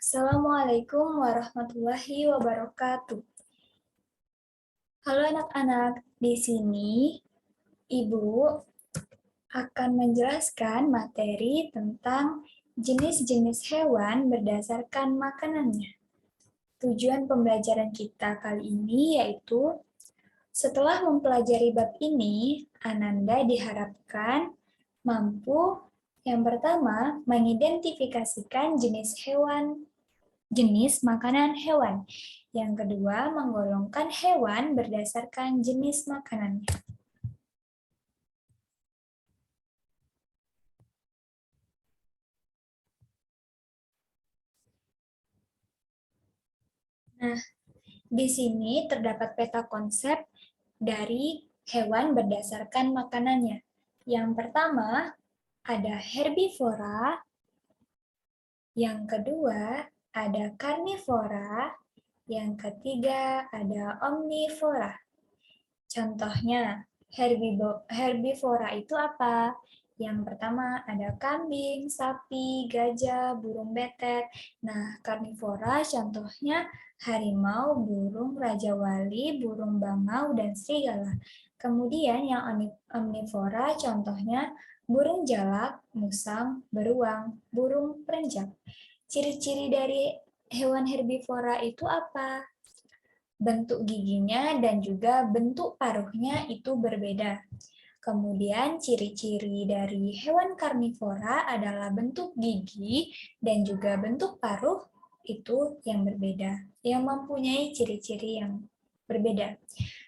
Assalamualaikum warahmatullahi wabarakatuh. Halo anak-anak, di sini Ibu akan menjelaskan materi tentang jenis-jenis hewan berdasarkan makanannya. Tujuan pembelajaran kita kali ini yaitu setelah mempelajari bab ini, Ananda diharapkan mampu yang pertama mengidentifikasikan jenis makanan hewan. Yang kedua, menggolongkan hewan berdasarkan jenis makanannya. Nah, di sini terdapat peta konsep dari hewan berdasarkan makanannya. Yang pertama, ada herbivora. Yang kedua, ada karnivora. Yang ketiga, ada omnivora. Contohnya, herbivora itu apa? Yang pertama ada kambing, sapi, gajah, burung betet. Nah, karnivora contohnya harimau, burung raja wali, burung bangau, dan serigala. Kemudian yang omnivora contohnya burung jalak, musang, beruang, burung perenjak. Ciri-ciri dari hewan herbivora itu apa? Bentuk giginya dan juga bentuk paruhnya itu berbeda. Kemudian ciri-ciri dari hewan karnivora adalah bentuk gigi dan juga bentuk paruh itu yang berbeda, yang mempunyai ciri-ciri yang berbeda.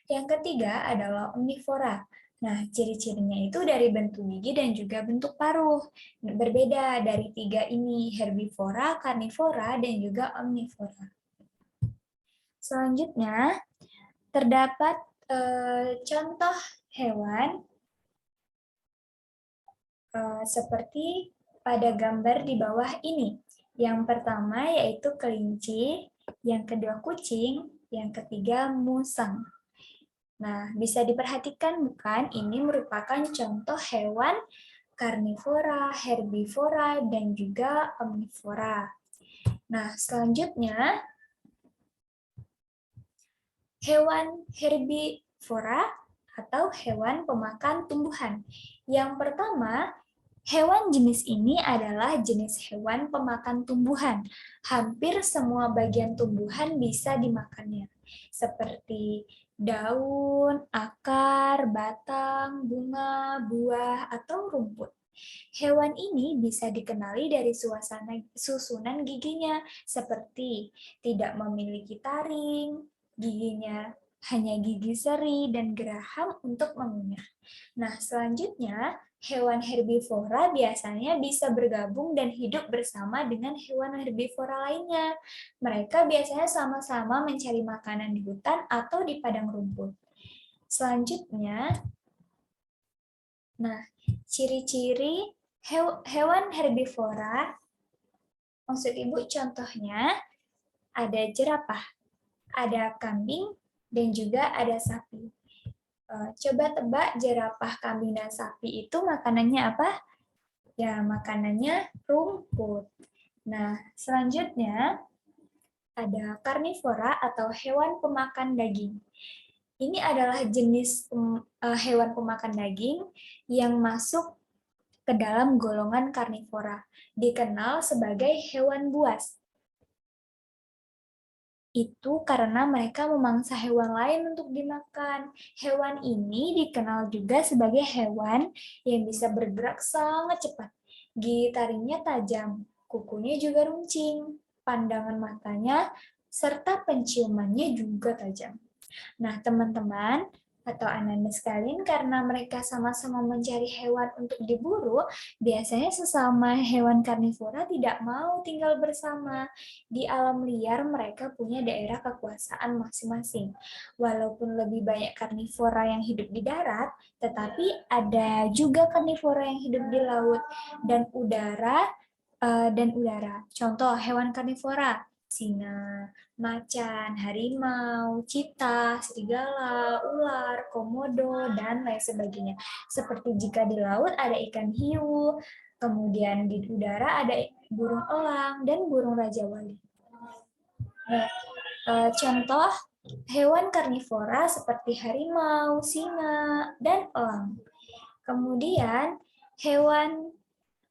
Yang ketiga adalah omnivora. Nah, ciri-cirinya itu dari bentuk gigi dan juga bentuk paruh. Berbeda dari tiga ini, herbivora, karnivora, dan juga omnivora. Selanjutnya, terdapat contoh hewan seperti pada gambar di bawah ini. Yang pertama yaitu kelinci, yang kedua kucing, yang ketiga musang. Nah, bisa diperhatikan bukan? Ini merupakan contoh hewan karnivora, herbivora, dan juga omnivora. Nah, selanjutnya hewan herbivora atau hewan pemakan tumbuhan. Yang pertama, hewan jenis ini adalah jenis hewan pemakan tumbuhan. Hampir semua bagian tumbuhan bisa dimakannya, seperti daun, akar, batang, bunga, buah, atau rumput. Hewan ini bisa dikenali dari susunan giginya, seperti tidak memiliki taring, giginya hanya gigi seri dan geraham untuk mengunyah. Nah, selanjutnya, hewan herbivora biasanya bisa bergabung dan hidup bersama dengan hewan herbivora lainnya. Mereka biasanya sama-sama mencari makanan di hutan atau di padang rumput. Selanjutnya, nah, ciri-ciri hewan herbivora, maksud Ibu contohnya ada jerapah, ada kambing, dan juga ada sapi. Coba tebak jerapah, kambing, dan sapi itu makanannya apa? Ya, makanannya rumput. Nah, selanjutnya ada karnivora atau hewan pemakan daging. Ini adalah jenis hewan pemakan daging yang masuk ke dalam golongan karnivora, dikenal sebagai hewan buas. Itu karena mereka memangsa hewan lain untuk dimakan. Hewan ini dikenal juga sebagai hewan yang bisa bergerak sangat cepat. Gigi taringnya tajam, kukunya juga runcing, pandangan matanya, serta penciumannya juga tajam. Nah, teman-teman atau Ananda sekalian, karena mereka sama-sama mencari hewan untuk diburu, biasanya sesama hewan karnivora tidak mau tinggal bersama. Di alam liar mereka punya daerah kekuasaan masing-masing. Walaupun lebih banyak karnivora yang hidup di darat, tetapi ada juga karnivora yang hidup di laut dan udara. Contoh hewan karnivora, singa, macan, harimau, citah, serigala, ular, komodo, dan lain sebagainya. Seperti jika di laut ada ikan hiu, Kemudian di udara ada burung elang dan burung rajawali. Nah, contoh hewan karnivora seperti harimau, singa, dan elang. Kemudian hewan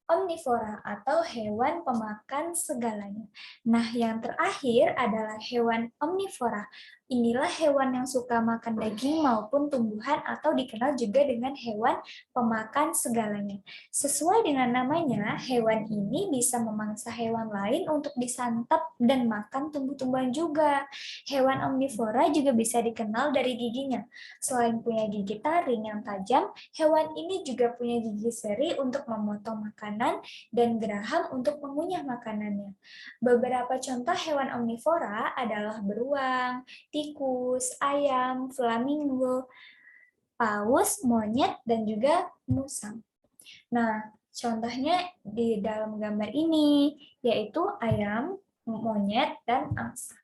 omnivora atau hewan pemakan segalanya. Nah, yang terakhir adalah hewan omnivora. Inilah hewan yang suka makan daging maupun tumbuhan atau dikenal juga dengan hewan pemakan segalanya. Sesuai dengan namanya, hewan ini bisa memangsa hewan lain untuk disantap dan makan tumbuh-tumbuhan juga. Hewan omnivora juga bisa dikenal dari giginya. Selain punya gigi taring yang tajam, hewan ini juga punya gigi seri untuk memotong makanan dan geraham untuk mengunyah makanannya. Beberapa contoh hewan omnivora adalah beruang, tikus, ayam, flamingo, paus, monyet, dan juga musang. Nah, contohnya di dalam gambar ini, yaitu ayam, monyet, dan angsa.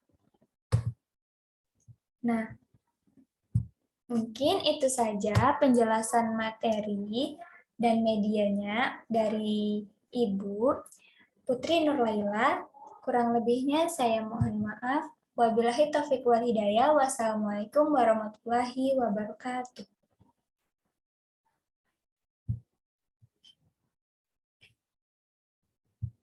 Nah, mungkin itu saja penjelasan materi dan medianya dari Ibu Putri Nurlaila. Kurang lebihnya saya mohon maaf. Wabillahi taufiq wal hidayah. Wassalamualaikum warahmatullahi wabarakatuh.